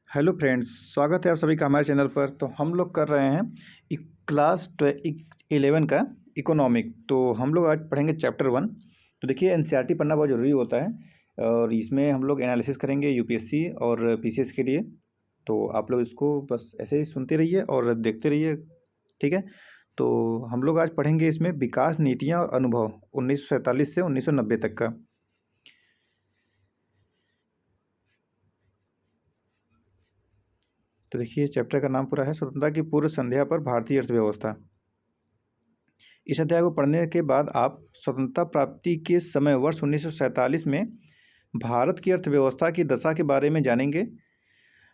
Hello friends, स्वागत है आप सभी का हमारे चैनल पर। तो हम लोग कर रहे हैं क्लास 11 का इकोनॉमिक। तो हम लोग आज पढ़ेंगे चैप्टर 1। तो देखिए, एनसीईआरटी पढ़ना बहुत ज़रूरी होता है और इसमें हम लोग एनालिसिस करेंगे यूपीएससी और पीसीएस के लिए। तो आप लोग इसको बस ऐसे ही सुनते रहिए और देखते रहिए, ठीक है। तो हम लोग आज पढ़ेंगे इसमें विकास नीतियाँ और अनुभव 1947 से 1990 तक का। तो देखिए, चैप्टर का नाम पूरा है स्वतंत्रता की पूर्व संध्या पर भारतीय अर्थव्यवस्था। इस अध्याय को पढ़ने के बाद आप स्वतंत्रता प्राप्ति के समय वर्ष 1947 में भारत की अर्थव्यवस्था की दशा के बारे में जानेंगे।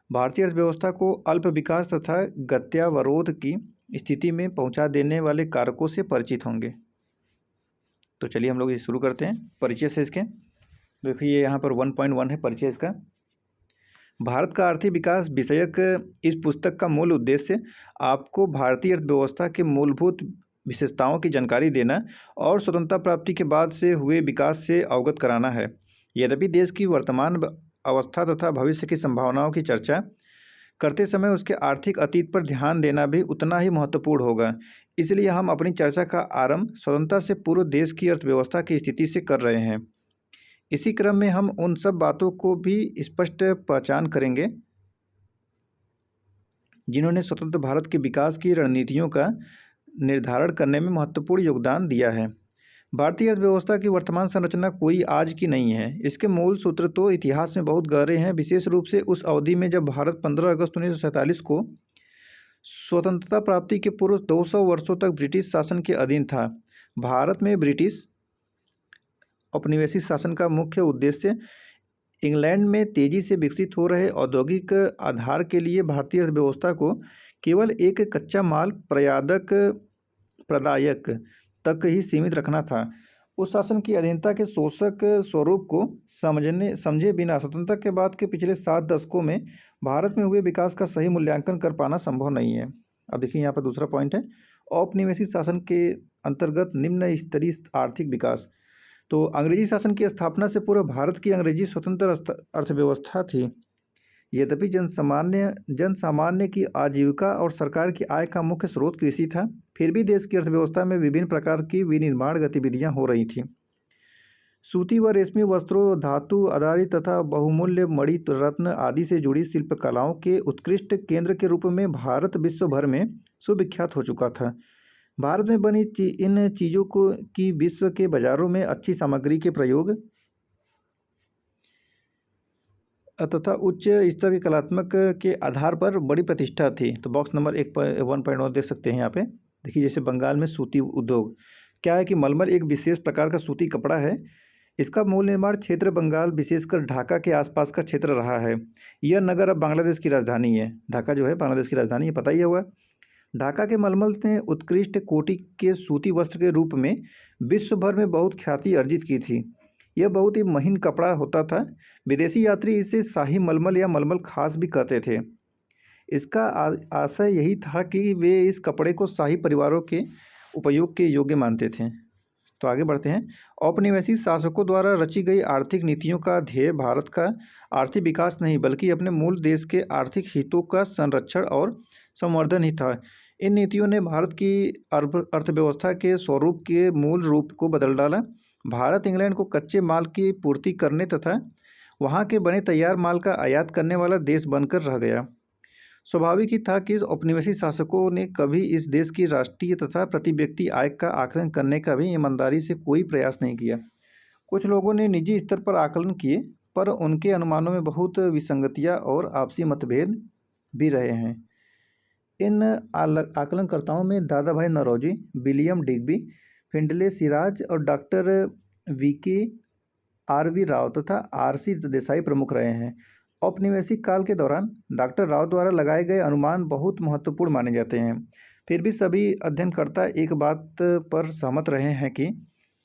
भारतीय अर्थव्यवस्था को अल्प विकास तथा गत्यावरोध की स्थिति में पहुंचा देने वाले कारकों से परिचित होंगे। तो चलिए हम लोग ये शुरू करते हैं परिचय से इसके। देखिए, यहाँ पर 1.1 है परिचय इसका। भारत का आर्थिक विकास विषयक इस पुस्तक का मूल उद्देश्य आपको भारतीय अर्थव्यवस्था के मूलभूत विशेषताओं की जानकारी देना और स्वतंत्रता प्राप्ति के बाद से हुए विकास से अवगत कराना है। यद्यपि देश की वर्तमान अवस्था तथा भविष्य की संभावनाओं की चर्चा करते समय उसके आर्थिक अतीत पर ध्यान देना भी उतना ही महत्वपूर्ण होगा, इसलिए हम अपनी चर्चा का आरंभ स्वतंत्रता से पूर्व देश की अर्थव्यवस्था की स्थिति से कर रहे हैं। इसी क्रम में हम उन सब बातों को भी स्पष्ट पहचान करेंगे जिन्होंने स्वतंत्र भारत के विकास की रणनीतियों का निर्धारण करने में महत्वपूर्ण योगदान दिया है। भारतीय अर्थव्यवस्था की वर्तमान संरचना कोई आज की नहीं है। इसके मूल सूत्र तो इतिहास में बहुत गहरे हैं, विशेष रूप से उस अवधि में जब भारत 15 अगस्त 1947 को स्वतंत्रता प्राप्ति के पूर्व 200 वर्षों तक ब्रिटिश शासन के अधीन था। भारत में ब्रिटिश औपनिवेशिक शासन का मुख्य उद्देश्य इंग्लैंड में तेजी से विकसित हो रहे औद्योगिक आधार के लिए भारतीय अर्थव्यवस्था को केवल एक कच्चा माल प्रदायक तक ही सीमित रखना था। उस शासन की अधीनता के शोषक स्वरूप को समझे बिना स्वतंत्रता के बाद के पिछले 7 दशकों में भारत में हुए विकास का सही मूल्यांकन कर पाना संभव नहीं है। अब देखिए, यहाँ पर दूसरा पॉइंट है औपनिवेशिक शासन के अंतर्गत निम्न स्तरीय आर्थिक विकास। तो अंग्रेजी शासन की स्थापना से पूर्व भारत की अंग्रेजी स्वतंत्र अर्थव्यवस्था थी। यद्यपि जनसामान्य की आजीविका और सरकार की आय का मुख्य स्रोत कृषि था, फिर भी देश की अर्थव्यवस्था में विभिन्न प्रकार की विनिर्माण गतिविधियां हो रही थीं। सूती व रेशमी वस्त्रों, धातु आधारित तथा बहुमूल्य मणि रत्न आदि से जुड़ी शिल्प कलाओं के उत्कृष्ट केंद्र के रूप में भारत विश्व भर में सुविख्यात हो चुका था। भारत में बनी इन चीज़ों को की विश्व के बाज़ारों में अच्छी सामग्री के प्रयोग तथा उच्च स्तर के कलात्मक के आधार पर बड़ी प्रतिष्ठा थी। तो बॉक्स नंबर 1.1 देख सकते हैं यहाँ पे। देखिए, जैसे बंगाल में सूती उद्योग क्या है कि मलमल एक विशेष प्रकार का सूती कपड़ा है। इसका मूल निर्माण क्षेत्र बंगाल विशेषकर ढाका के आसपास का क्षेत्र रहा है। यह नगर अब बांग्लादेश की राजधानी है। ढाका जो है बांग्लादेश की राजधानी है, पता ही होगा। ढाका के मलमल ने उत्कृष्ट कोटि के सूती वस्त्र के रूप में विश्व भर में बहुत ख्याति अर्जित की थी। यह बहुत ही महीन कपड़ा होता था। विदेशी यात्री इसे शाही मलमल या मलमल खास भी कहते थे। इसका आशय यही था कि वे इस कपड़े को शाही परिवारों के उपयोग के योग्य मानते थे। तो आगे बढ़ते हैं। औपनिवेशिक शासकों द्वारा रची गई आर्थिक नीतियों का ध्येय भारत का आर्थिक विकास नहीं बल्कि अपने मूल देश के आर्थिक हितों का संरक्षण और संवर्धन ही था। इन नीतियों ने भारत की अर्थव्यवस्था के स्वरूप के मूल रूप को बदल डाला। भारत इंग्लैंड को कच्चे माल की पूर्ति करने तथा वहाँ के बने तैयार माल का आयात करने वाला देश बनकर रह गया। स्वाभाविक ही था कि इस औपनिवेशिक शासकों ने कभी इस देश की राष्ट्रीय तथा प्रति व्यक्ति आय का आकलन करने का भी ईमानदारी से कोई प्रयास नहीं किया। कुछ लोगों ने निजी स्तर पर आकलन किए, पर उनके अनुमानों में बहुत विसंगतियाँ और आपसी मतभेद भी रहे हैं। इन आकलनकर्ताओं में Dadabhai Naoroji, William Digby, Findlay Shirras और डॉक्टर VK RV राव तथा RC देसाई प्रमुख रहे हैं। औपनिवेशिक काल के दौरान डॉक्टर राव द्वारा लगाए गए अनुमान बहुत महत्वपूर्ण माने जाते हैं। फिर भी सभी अध्ययनकर्ता एक बात पर सहमत रहे हैं कि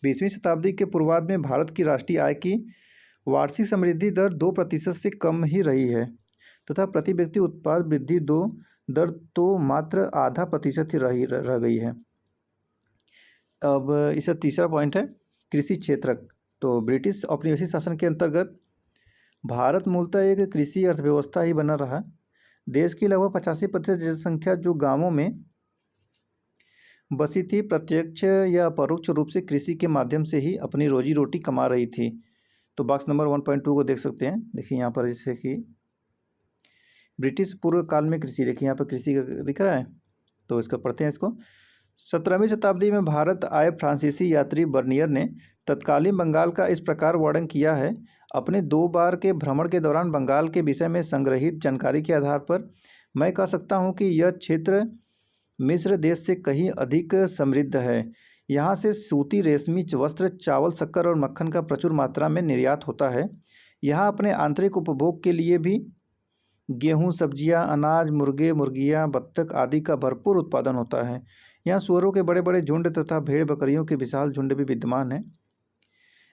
20वीं शताब्दी के पूर्वार्ध में भारत की राष्ट्रीय आय की वार्षिक समृद्धि दर 2% से कम ही रही है तथा प्रति व्यक्ति उत्पाद वृद्धि दर तो मात्र आधा प्रतिशत ही रह गई है। अब इसका तीसरा पॉइंट है कृषि क्षेत्र। तो ब्रिटिश औपनिवेशिक शासन के अंतर्गत भारत मूलतः एक कृषि अर्थव्यवस्था ही बना रहा। देश की लगभग 85% जनसंख्या जो गांवों में बसी थी, प्रत्यक्ष या परोक्ष रूप से कृषि के माध्यम से ही अपनी रोजी रोटी कमा रही थी। तो बॉक्स नंबर 1.2 को देख सकते हैं। देखिए यहाँ पर जैसे कि ब्रिटिश पूर्व काल में कृषि, देखिए यहाँ पर कृषि का दिख रहा है, तो इसका पढ़ते हैं इसको। 17वीं शताब्दी में भारत आए फ्रांसीसी यात्री बर्नियर ने तत्कालीन बंगाल का इस प्रकार वर्णन किया है। अपने 2 बार के भ्रमण के दौरान बंगाल के विषय में संग्रहित जानकारी के आधार पर मैं कह सकता हूँ कि यह क्षेत्र मिस्र देश से कहीं अधिक समृद्ध है। यहाँ से सूती रेशमी वस्त्र, चावल, शक्कर और मक्खन का प्रचुर मात्रा में निर्यात होता है। यहाँ अपने आंतरिक उपभोग के लिए भी गेहूँ, सब्जियाँ, अनाज, मुर्गे, मुर्गियाँ, बत्तख आदि का भरपूर उत्पादन होता है। यहाँ सूअरों के बड़े बड़े झुंड तथा भेड़ बकरियों के विशाल झुंड भी विद्यमान हैं।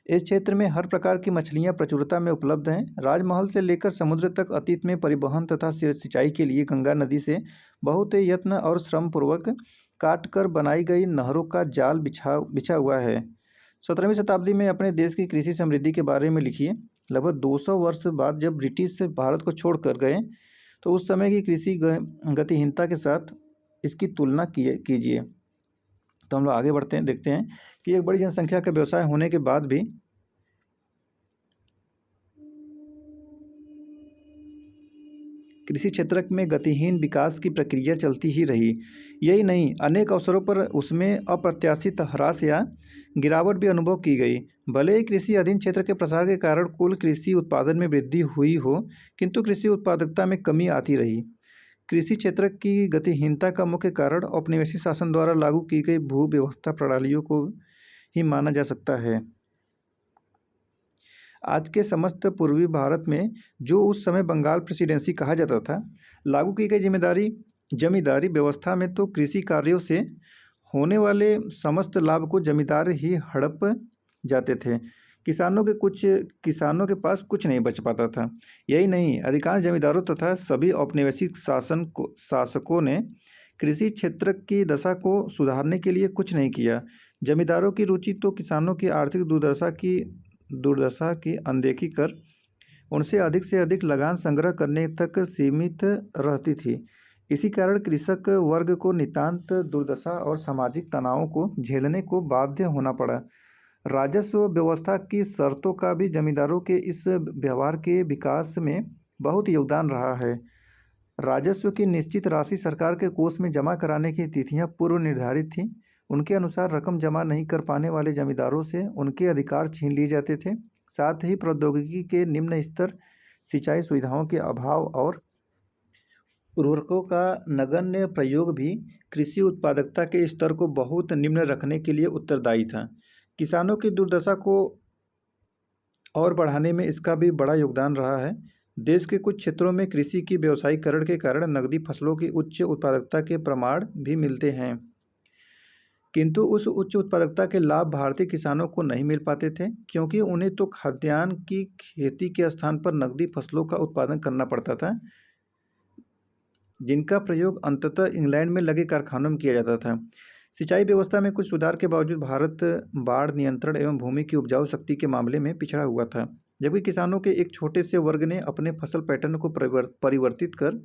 इस क्षेत्र में हर प्रकार की मछलियाँ प्रचुरता में उपलब्ध हैं। राजमहल से लेकर समुद्र तक अतीत में परिवहन तथा सिंचाई के लिए गंगा नदी से बहुत यत्न और श्रम पूर्वक काट कर बनाई गई नहरों का जाल बिछा हुआ है। 17वीं शताब्दी में अपने देश की कृषि समृद्धि के बारे में लिखिए। लगभग 200 वर्ष बाद जब ब्रिटिश भारत को छोड़ कर गए तो उस समय की कृषि गतिहीनता के साथ इसकी तुलना कीजिए। तो हम लोग आगे बढ़ते हैं, देखते हैं कि एक बड़ी जनसंख्या का व्यवसाय होने के बाद भी कृषि क्षेत्र में गतिहीन विकास की प्रक्रिया चलती ही रही। यही नहीं, अनेक अवसरों पर उसमें अप्रत्याशित ह्रास या गिरावट भी अनुभव की गई। भले ही कृषि अधीन क्षेत्र के प्रसार के कारण कुल कृषि उत्पादन में वृद्धि हुई हो, किंतु कृषि उत्पादकता में कमी आती रही। कृषि क्षेत्र की गतिहीनता का मुख्य कारण औपनिवेशिक शासन द्वारा लागू की गई भू व्यवस्था प्रणालियों को ही माना जा सकता है। आज के समस्त पूर्वी भारत में जो उस समय बंगाल प्रेसिडेंसी कहा जाता था, लागू की गई जमींदारी व्यवस्था में तो कृषि कार्यों से होने वाले समस्त लाभ को जमींदार ही हड़प जाते थे। किसानों के पास कुछ नहीं बच पाता था। यही नहीं, अधिकांश जमींदारों तथा सभी औपनिवेशिक शासकों ने कृषि क्षेत्र की दशा को सुधारने के लिए कुछ नहीं किया। जमींदारों की रुचि तो किसानों की आर्थिक दुर्दशा की अनदेखी कर उनसे अधिक से अधिक लगान संग्रह करने तक सीमित रहती थी। इसी कारण कृषक वर्ग को नितांत दुर्दशा और सामाजिक तनावों को झेलने को बाध्य होना पड़ा। राजस्व व्यवस्था की शर्तों का भी जमींदारों के इस व्यवहार के विकास में बहुत योगदान रहा है। राजस्व की निश्चित राशि सरकार के कोष में जमा कराने की तिथियां पूर्व निर्धारित थीं। उनके अनुसार रकम जमा नहीं कर पाने वाले जमींदारों से उनके अधिकार छीन लिए जाते थे। साथ ही प्रौद्योगिकी के निम्न स्तर, सिंचाई सुविधाओं के अभाव और उर्वरकों का नगण्य प्रयोग भी कृषि उत्पादकता के स्तर को बहुत निम्न रखने के लिए उत्तरदायी था। किसानों की दुर्दशा को और बढ़ाने में इसका भी बड़ा योगदान रहा है। देश के कुछ क्षेत्रों में कृषि की व्यावसायीकरण के कारण नकदी फसलों की उच्च उत्पादकता के प्रमाण भी मिलते हैं, किंतु उस उच्च उत्पादकता के लाभ भारतीय किसानों को नहीं मिल पाते थे, क्योंकि उन्हें तो खाद्यान्न की खेती के स्थान पर नकदी फसलों का उत्पादन करना पड़ता था, जिनका प्रयोग अंततः इंग्लैंड में लगे कारखानों में किया जाता था। सिंचाई व्यवस्था में कुछ सुधार के बावजूद भारत बाढ़ नियंत्रण एवं भूमि की उपजाऊ शक्ति के मामले में पिछड़ा हुआ था। जबकि किसानों के एक छोटे से वर्ग ने अपने फसल पैटर्न को परिवर्तित कर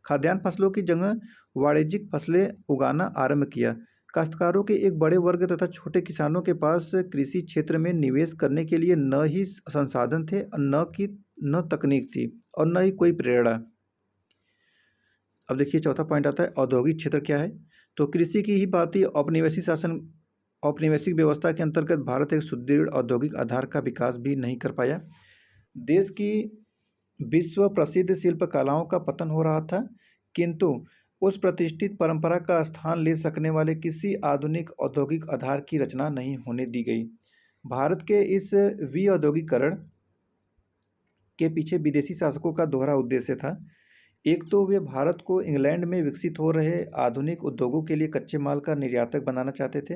खाद्यान्न फसलों की जगह वाणिज्यिक फसलें उगाना आरंभ किया। काश्तकारों के एक बड़े वर्ग तथा छोटे किसानों के पास कृषि क्षेत्र में निवेश करने के लिए न ही संसाधन थे, न तकनीक थी और न ही कोई प्रेरणा। अब देखिए चौथा पॉइंट आता है, औद्योगिक क्षेत्र क्या है। तो कृषि की ही भांति औपनिवेशिक व्यवस्था के अंतर्गत भारत एक सुदृढ़ औद्योगिक आधार का विकास भी नहीं कर पाया। देश की विश्व प्रसिद्ध शिल्प कलाओं का पतन हो रहा था, किंतु उस प्रतिष्ठित परंपरा का स्थान ले सकने वाले किसी आधुनिक औद्योगिक आधार की रचना नहीं होने दी गई। भारत के इस विऔद्योगिकरण के पीछे विदेशी शासकों का दोहरा उद्देश्य था। एक तो वे भारत को इंग्लैंड में विकसित हो रहे आधुनिक उद्योगों के लिए कच्चे माल का निर्यातक बनाना चाहते थे।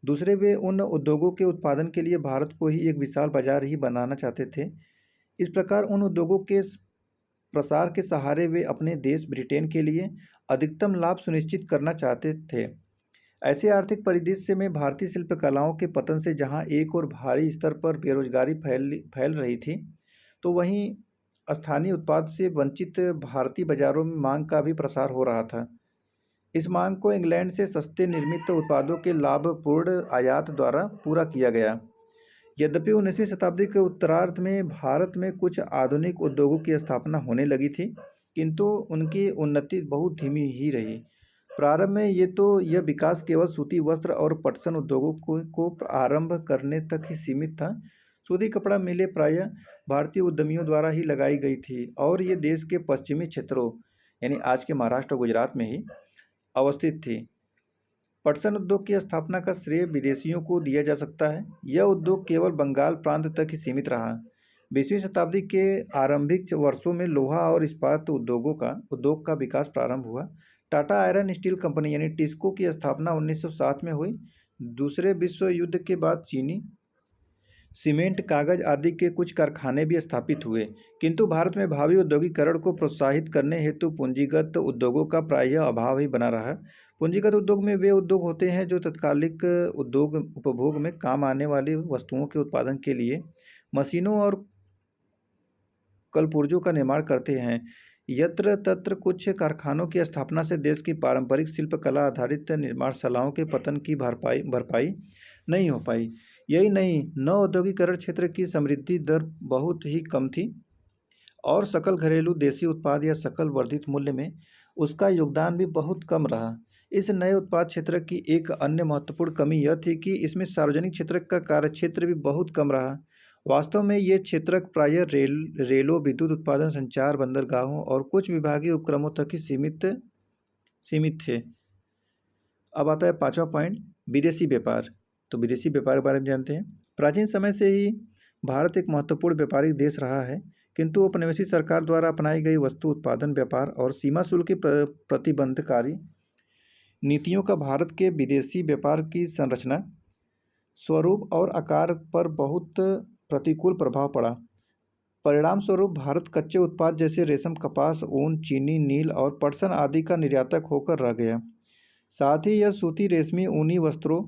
दूसरे, वे उन उद्योगों के उत्पादन के लिए भारत को ही एक विशाल बाजार ही बनाना चाहते थे। इस प्रकार उन उद्योगों के प्रसार के सहारे वे अपने देश ब्रिटेन के लिए अधिकतम लाभ सुनिश्चित करना चाहते थे। ऐसे आर्थिक परिदृश्य में भारतीय शिल्पकलाओं के पतन से जहां एक और भारी स्तर पर बेरोजगारी फैल रही थी, तो वहीं स्थानीय उत्पाद से वंचित भारतीय बाजारों में मांग का भी प्रसार हो रहा था। इस मांग को इंग्लैंड से सस्ते निर्मित उत्पादों के लाभपूर्ण आयात द्वारा पूरा किया गया। यद्यपि 19वीं शताब्दी के उत्तरार्ध में भारत में कुछ आधुनिक उद्योगों की स्थापना होने लगी थी, किंतु उनकी उन्नति बहुत धीमी ही रही। प्रारंभ में यह विकास केवल सूती वस्त्र और पटसन उद्योगों को प्रारंभ करने तक ही सीमित था। सूती कपड़ा मिलें प्रायः भारतीय उद्यमियों द्वारा ही लगाई गई थी और ये देश के पश्चिमी क्षेत्रों यानी आज के महाराष्ट्र और गुजरात में ही अवस्थित थी। पटसन उद्योग की स्थापना का श्रेय विदेशियों को दिया जा सकता है। यह उद्योग केवल बंगाल प्रांत तक ही सीमित रहा। 20वीं शताब्दी के आरंभिक वर्षों में लोहा और इस्पात उद्योग का विकास प्रारंभ हुआ। टाटा आयरन स्टील कंपनी यानी टिस्को की स्थापना 1907 में हुई। दूसरे विश्व युद्ध के बाद चीनी सीमेंट, कागज आदि के कुछ कारखाने भी स्थापित हुए, किंतु भारत में भावी औद्योगिकरण को प्रोत्साहित करने हेतु पूंजीगत उद्योगों का प्रायः अभाव ही बना रहा। पूंजीगत उद्योग में वे उद्योग होते हैं जो तत्कालिक उपभोग में काम आने वाली वस्तुओं के उत्पादन के लिए मशीनों और कलपुर्जों का निर्माण करते हैं। यत्र तत्र कुछ कारखानों की स्थापना से देश की पारंपरिक शिल्पकला आधारित निर्माणशालाओं के पतन की भरपाई नहीं हो पाई। यही नहीं, नव औद्योगिकरण क्षेत्र की समृद्धि दर बहुत ही कम थी और सकल घरेलू देशी उत्पाद या सकल वर्धित मूल्य में उसका योगदान भी बहुत कम रहा। इस नए उत्पाद क्षेत्र की एक अन्य महत्वपूर्ण कमी यह थी कि इसमें सार्वजनिक क्षेत्र का कार्यक्षेत्र भी बहुत कम रहा। वास्तव में ये क्षेत्र प्रायः रेलों, विद्युत उत्पादन, संचार, बंदरगाहों और कुछ विभागीय उपक्रमों तक ही सीमित थे। अब आता है पांचवा पॉइंट, विदेशी व्यापार। तो विदेशी व्यापार के बारे में जानते हैं। प्राचीन समय से ही भारत एक महत्वपूर्ण व्यापारिक देश रहा है, किंतु औपनिवेशिक सरकार द्वारा अपनाई गई वस्तु उत्पादन, व्यापार और सीमा शुल्क की प्रतिबंधकारी नीतियों का भारत के विदेशी व्यापार की संरचना, स्वरूप और आकार पर बहुत प्रतिकूल प्रभाव पड़ा। परिणाम स्वरूप भारत कच्चे उत्पाद जैसे रेशम, कपास, ऊन, चीनी, नील और पटसन आदि का निर्यातक होकर रह गया। साथ ही यह सूती, रेशमी, ऊनी वस्त्रों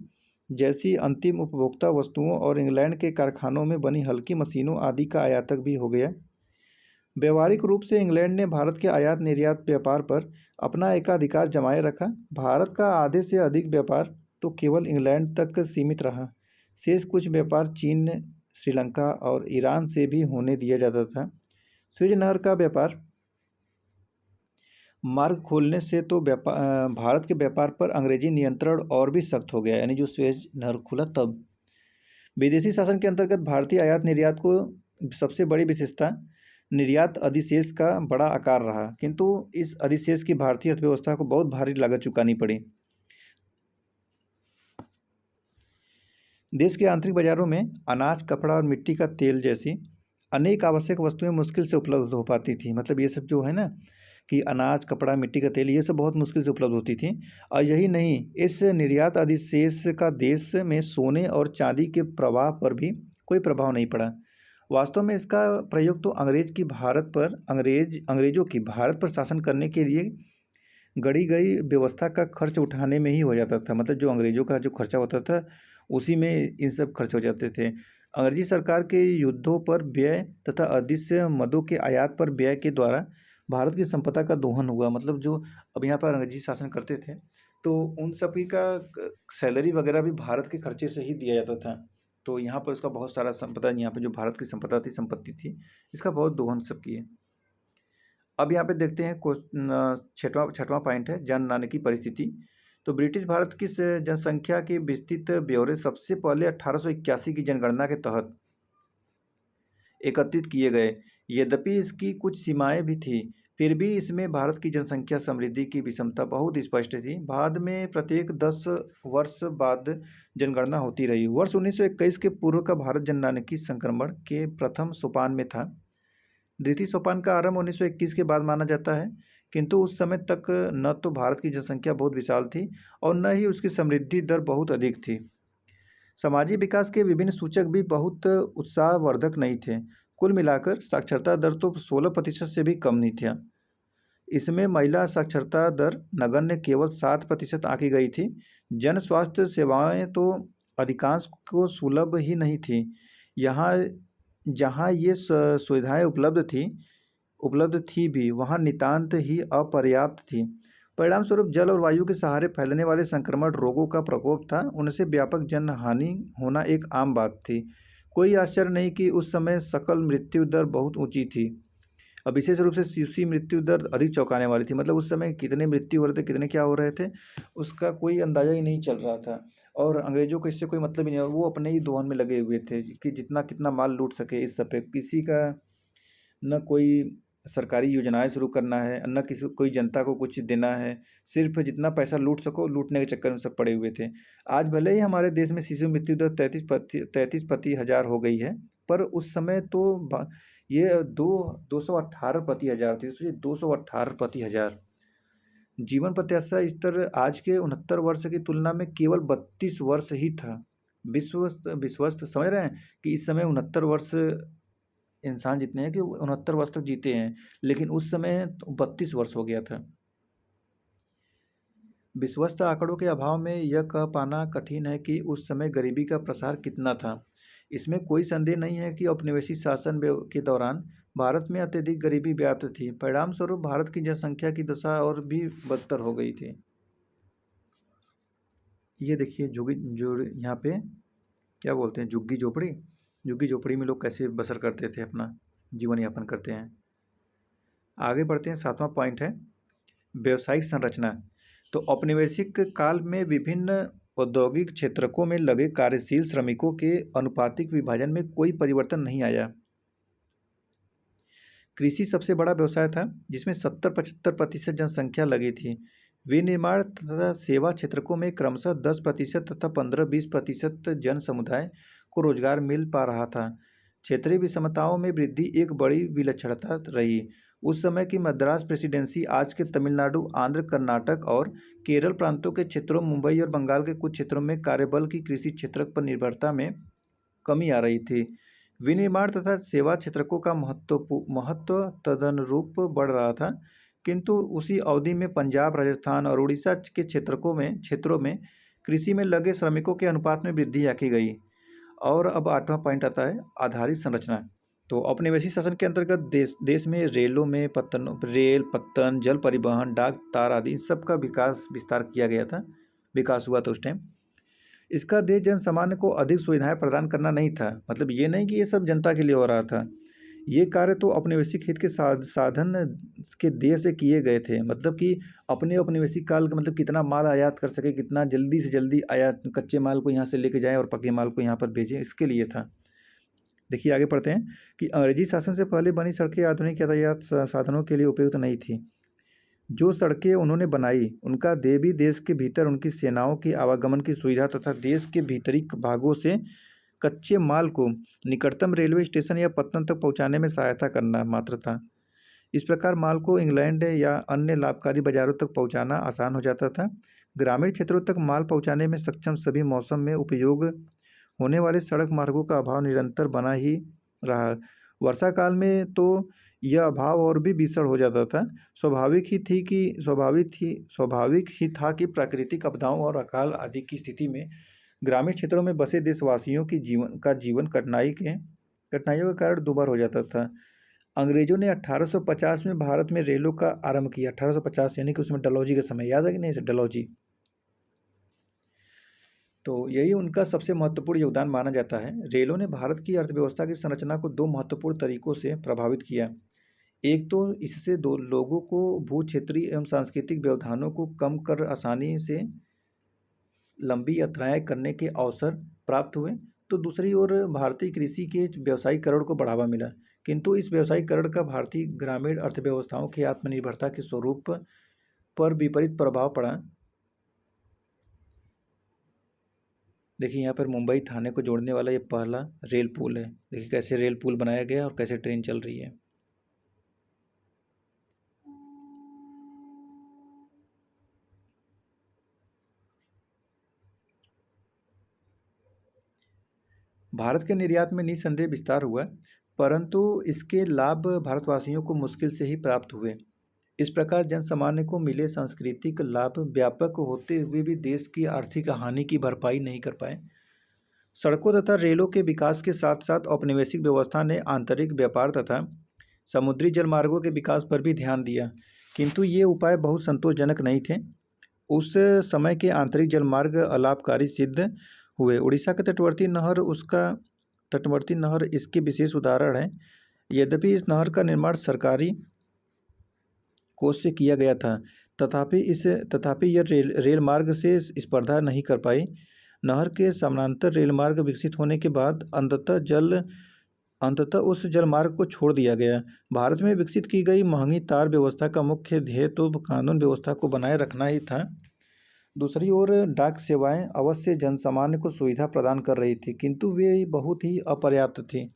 जैसी अंतिम उपभोक्ता वस्तुओं और इंग्लैंड के कारखानों में बनी हल्की मशीनों आदि का आयातक भी हो गया। व्यवहारिक रूप से इंग्लैंड ने भारत के आयात निर्यात व्यापार पर अपना एकाधिकार जमाए रखा। भारत का आधे से अधिक व्यापार तो केवल इंग्लैंड तक सीमित रहा। शेष कुछ व्यापार चीन, श्रीलंका और ईरान से भी होने दिया जाता था। स्वेज नहर का व्यापार मार्ग खोलने से तो भारत के व्यापार पर अंग्रेजी नियंत्रण और भी सख्त हो गया, यानी जो स्वेज नहर खुला तब। विदेशी शासन के अंतर्गत भारतीय आयात निर्यात को सबसे बड़ी विशेषता निर्यात अधिशेष का बड़ा आकार रहा, किंतु इस अधिशेष की भारतीय अर्थव्यवस्था को बहुत भारी लागत चुकानी पड़ी। देश के आंतरिक बाजारों में अनाज, कपड़ा और मिट्टी का तेल जैसी अनेक आवश्यक वस्तुएं मुश्किल से उपलब्ध हो पाती थी। मतलब ये सब जो है ना कि अनाज, कपड़ा, मिट्टी का तेल, ये सब बहुत मुश्किल से उपलब्ध होती थी। और यही नहीं, इस निर्यात अधिशेष का देश में सोने और चांदी के प्रवाह पर भी कोई प्रभाव नहीं पड़ा। वास्तव में इसका प्रयोग तो अंग्रेजों की भारत पर शासन करने के लिए गढ़ी गई व्यवस्था का खर्च उठाने में ही हो जाता था। मतलब जो अंग्रेजों का जो खर्चा होता था उसी में इन सब खर्च हो जाते थे। अंग्रेजी सरकार के युद्धों पर व्यय तथा अदृश्य मदों के आयात पर व्यय के द्वारा भारत की संपदा का दोहन हुआ। मतलब जो अब यहाँ पर अंग्रेजी शासन करते थे तो उन सभी का सैलरी वगैरह भी भारत के खर्चे से ही दिया जाता था। तो यहाँ पर उसका बहुत सारा संपदा, यहाँ पे जो भारत की संपत्ति थी, इसका बहुत दोहन सब किए। अब यहाँ पे देखते हैं छठवां पॉइंट है जननांग परिस्थिति। तो ब्रिटिश भारत की जनसंख्या के विस्तृत ब्यौरे सबसे पहले 1881 की जनगणना के तहत एकत्रित किए गए। यद्यपि इसकी कुछ सीमाएं भी थी, फिर भी इसमें भारत की जनसंख्या समृद्धि की विषमता बहुत स्पष्ट थी। बाद में प्रत्येक 10 वर्ष बाद जनगणना होती रही। वर्ष 1921 के पूर्व का भारत जननांगी संक्रमण के प्रथम सोपान में था। द्वितीय सोपान का आरंभ 1921 के बाद माना जाता है, किंतु उस समय तक न तो भारत की जनसंख्या बहुत विशाल थी और न ही उसकी समृद्धि दर बहुत अधिक थी। सामाजिक विकास के विभिन्न सूचक भी बहुत उत्साहवर्धक नहीं थे। कुल मिलाकर साक्षरता दर तो 16% से भी कम नहीं था। इसमें महिला साक्षरता दर नगण्य केवल 7% आंकी गई थी। जन स्वास्थ्य सेवाएं तो अधिकांश को सुलभ ही नहीं थी। जहाँ ये सुविधाएं उपलब्ध थी उपलब्ध थी भी वहाँ नितांत ही अपर्याप्त थी। परिणाम स्वरूप जल और वायु के सहारे फैलने वाले संक्रमण रोगों का प्रकोप था, उनसे व्यापक जनहानि होना एक आम बात थी। कोई आश्चर्य नहीं कि उस समय सकल मृत्यु दर बहुत ऊंची थी। अब विशेष रूप से शिशु मृत्यु दर अधिक चौंकाने वाली थी। मतलब उस समय कितने मृत्यु हो रहे थे, कितने क्या हो रहे थे, उसका कोई अंदाजा ही नहीं चल रहा था। और अंग्रेजों को इससे कोई मतलब ही नहीं, और वो अपने ही दोहन में लगे हुए थे कि जितना कितना माल लूट सके। इस सब पे किसी का न कोई सरकारी योजनाएं शुरू करना है, न किसी कोई जनता को कुछ देना है, सिर्फ जितना पैसा लूट सको लूटने के चक्कर में सब पड़े हुए थे। आज भले ही हमारे देश में शिशु मृत्यु दर 33 प्रति 1000 हो गई है, पर उस समय तो ये 218 प्रति 1000 थी। सोचिए 218 प्रति 1000। जीवन प्रत्याशा स्तर आज के 69 वर्ष की तुलना में केवल 32 वर्ष ही था। विश्वस्त समझ रहे हैं कि इस समय 69 वर्ष इंसान जितने हैं कि 69 वर्ष तक जीते हैं, लेकिन उस समय 32 वर्ष हो गया था। विश्वस्त आंकड़ों के अभाव में यह कह पाना कठिन है कि उस समय गरीबी का प्रसार कितना था। इसमें कोई संदेह नहीं है कि औपनिवेशिक शासन के दौरान भारत में अत्यधिक गरीबी व्याप्त थी। परिणाम स्वरूप भारत की जनसंख्या की दशा और भी बदतर हो गई थी। ये देखिए झुग्गी जो यहाँ पे क्या बोलते हैं, झुग्गी झोपड़ी। झुग्गी झोपड़ी में लोग कैसे बसर करते थे, अपना जीवन यापन करते हैं। आगे बढ़ते हैं। 7वां पॉइंट है व्यवसायिक संरचना। तो औपनिवेशिक काल में विभिन्न औद्योगिक क्षेत्रकों में लगे कार्यशील श्रमिकों के अनुपातिक विभाजन में कोई परिवर्तन नहीं आया। कृषि सबसे बड़ा व्यवसाय था, जिसमें 70-75% जनसंख्या लगी थी। विनिर्माण तथा सेवा क्षेत्रकों में क्रमशः 10% तथा 15-20% जन समुदाय को रोजगार मिल पा रहा था। क्षेत्रीय विषमताओं में वृद्धि एक बड़ी विलक्षणता रही। उस समय की मद्रास प्रेसिडेंसी आज के तमिलनाडु, आंध्र, कर्नाटक और केरल प्रांतों के क्षेत्रों, मुंबई और बंगाल के कुछ क्षेत्रों में कार्यबल की कृषि क्षेत्र पर निर्भरता में कमी आ रही थी। विनिर्माण तथा सेवा क्षेत्रकों का महत्व तदनुरूप बढ़ रहा था, किंतु उसी अवधि में पंजाब, राजस्थान और उड़ीसा के क्षेत्रों में कृषि में लगे श्रमिकों के अनुपात में वृद्धि आकी गई। और अब 8वां पॉइंट आता है आधारित संरचना। तो औपनिवेशिक शासन के अंतर्गत देश में रेल, पत्तन, जल परिवहन, डाक तार आदि इन सब का विस्तार किया गया था, विकास हुआ था उस टाइम। इसका देश जन सामान्य को अधिक सुविधाएं प्रदान करना नहीं था। मतलब ये नहीं कि ये सब जनता के लिए हो रहा था, ये कार्य तो औपनिवेशिक हित के साधन के देश से किए गए थे। मतलब कि अपने औपनिवेशिक काल का मतलब कितना माल आयात कर सके, कितना जल्दी से जल्दी आयात, कच्चे माल को यहाँ से लेके जाएं और पक्के माल को यहाँ पर भेजें, इसके लिए था। देखिए आगे पढ़ते हैं कि अंग्रेजी शासन से पहले बनी सड़कें आधुनिक यातायात साधनों के लिए उपयुक्त नहीं थी। जो सड़कें उन्होंने बनाई, उनका देवी देश के भीतर उनकी सेनाओं की आवागमन की सुविधा तथा देश के भीतरी भागों से कच्चे माल को निकटतम रेलवे स्टेशन या पत्तन तक पहुंचाने में सहायता करना मात्र था। इस प्रकार माल को इंग्लैंड या अन्य लाभकारी बाजारों तक पहुंचाना आसान हो जाता था। ग्रामीण क्षेत्रों तक माल पहुंचाने में सक्षम सभी मौसम में उपयोग होने वाले सड़क मार्गों का अभाव निरंतर बना ही रहा। वर्षा काल में तो यह अभाव और भी भीषण हो जाता था। स्वाभाविक ही था कि प्राकृतिक आपदाओं और अकाल आदि की स्थिति में ग्रामीण क्षेत्रों में बसे देशवासियों की जीवन कठिनाइयों के कारण दुभर हो जाता था। अंग्रेजों ने 1850 में भारत में रेलों का आरंभ किया। 1850 यानी कि उसमें डलहौजी का समय, याद है कि नहीं सर, डलहौजी। तो यही उनका सबसे महत्वपूर्ण योगदान माना जाता है। रेलों ने भारत की अर्थव्यवस्था की संरचना को 2 महत्वपूर्ण तरीकों से प्रभावित किया। एक तो इससे लोगों को भू क्षेत्रीय एवं सांस्कृतिक व्यवधानों को कम कर आसानी से लंबी यात्राएं करने के अवसर प्राप्त हुए। तो दूसरी ओर भारतीय कृषि के व्यावसायीकरण को बढ़ावा मिला, किंतु इस व्यावसायीकरण का भारतीय ग्रामीण अर्थव्यवस्थाओं की आत्मनिर्भरता के स्वरूप पर विपरीत प्रभाव पड़ा। देखिए यहाँ पर मुंबई थाने को जोड़ने वाला ये पहला रेल पुल है। देखिए कैसे रेल पुल बनाया गया और कैसे ट्रेन चल रही है। भारत के निर्यात में निस्संदेह विस्तार हुआ, परंतु इसके लाभ भारतवासियों को मुश्किल से ही प्राप्त हुए। इस प्रकार जनसामान्य को मिले सांस्कृतिक लाभ व्यापक होते हुए भी देश की आर्थिक हानि की भरपाई नहीं कर पाए। सड़कों तथा रेलों के विकास के साथ साथ औपनिवेशिक व्यवस्था ने आंतरिक व्यापार तथा समुद्री जलमार्गों के विकास पर भी ध्यान दिया, किंतु ये उपाय बहुत संतोषजनक नहीं थे। उस समय के आंतरिक जलमार्ग अलाभकारी सिद्ध हुए। उड़ीसा के तटवर्ती नहर इसके विशेष उदाहरण है। यद्यपि इस नहर का निर्माण सरकारी कोष से किया गया था, तथापि यह रेल मार्ग से स्पर्धा नहीं कर पाई। नहर के समानांतर रेल मार्ग विकसित होने के बाद अंततः उस जल मार्ग को छोड़ दिया गया। भारत में विकसित की गई महंगी तार व्यवस्था का मुख्य ध्येय तो कानून व्यवस्था को बनाए रखना ही था। दूसरी ओर डाक सेवाएं अवश्य जनसामान्य को सुविधा प्रदान कर रही थी, किंतु वे बहुत ही अपर्याप्त थी।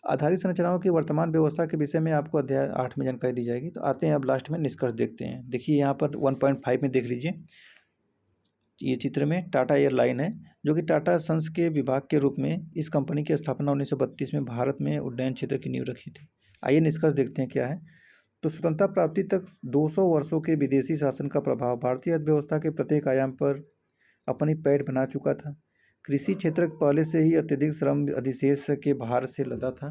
आधारित संरचनाओं की वर्तमान व्यवस्था के विषय में आपको अध्याय 8 में जानकारी दी जाएगी। तो आते हैं अब लास्ट में निष्कर्ष देखते हैं। देखिए यहाँ पर 1.5 में देख लीजिए, ये चित्र में टाटा एयरलाइन है, जो कि टाटा सन्स के विभाग के रूप में इस कंपनी की स्थापना 1932 में भारत में उड्डयन क्षेत्र की नींव रखी थी। आइए निष्कर्ष देखते हैं क्या है। तो स्वतंत्रता प्राप्ति तक 200 वर्षों के विदेशी शासन का प्रभाव भारतीय अर्थव्यवस्था के प्रत्येक आयाम पर अपनी पैठ बना चुका था। कृषि क्षेत्र पहले से ही अत्यधिक श्रम अधिशेष के भार से लदा था।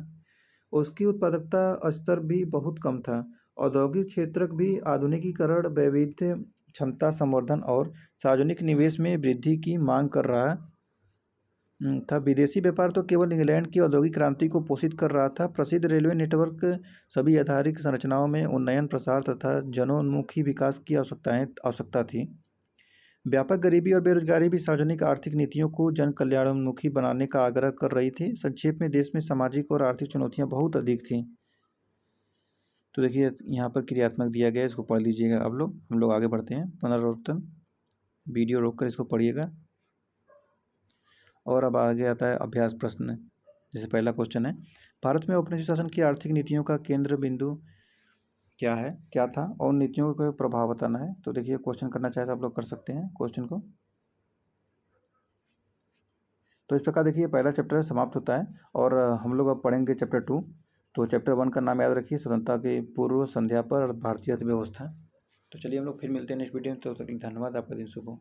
उसकी उत्पादकता स्तर भी बहुत कम था। औद्योगिक क्षेत्र भी आधुनिकीकरण, वैविध्य, क्षमता संवर्धन और सार्वजनिक निवेश में वृद्धि की मांग कर रहा था। विदेशी व्यापार तो केवल इंग्लैंड की औद्योगिक क्रांति को पोषित कर रहा था। प्रसिद्ध रेलवे नेटवर्क, सभी आधारिक संरचनाओं में उन्नयन, प्रसार तथा जनोन्मुखी विकास की आवश्यकता थी। व्यापक गरीबी और बेरोजगारी भी सार्वजनिक आर्थिक नीतियों को जन कल्याणोन्मुखी बनाने का आग्रह कर रही थी। संक्षेप में देश में सामाजिक और आर्थिक चुनौतियां बहुत अधिक थीं। तो देखिए यहाँ पर क्रियात्मक दिया गया है, इसको पढ़ लीजिएगा आप लोग। हम लोग आगे बढ़ते हैं। पुनरावर्तन वीडियो रोक कर इसको पढ़िएगा। और अब आगे आता है अभ्यास प्रश्न। जैसे पहला क्वेश्चन है, भारत में औपनिवेशिक शासन की आर्थिक नीतियों का केंद्र बिंदु क्या था और नीतियों का प्रभाव बताना है। तो देखिए क्वेश्चन करना चाहे तो आप लोग कर सकते हैं क्वेश्चन को। तो इस प्रकार देखिए पहला चैप्टर समाप्त होता है और हम लोग अब पढ़ेंगे चैप्टर 2। तो चैप्टर 1 का नाम याद रखिए, स्वतंत्रता के पूर्व संध्या पर भारतीय अर्थव्यवस्था। तो चलिए हम लोग फिर मिलते हैं नेक्स्ट वीडियो में। तो तक धन्यवाद, आपका दिन शुभ हो।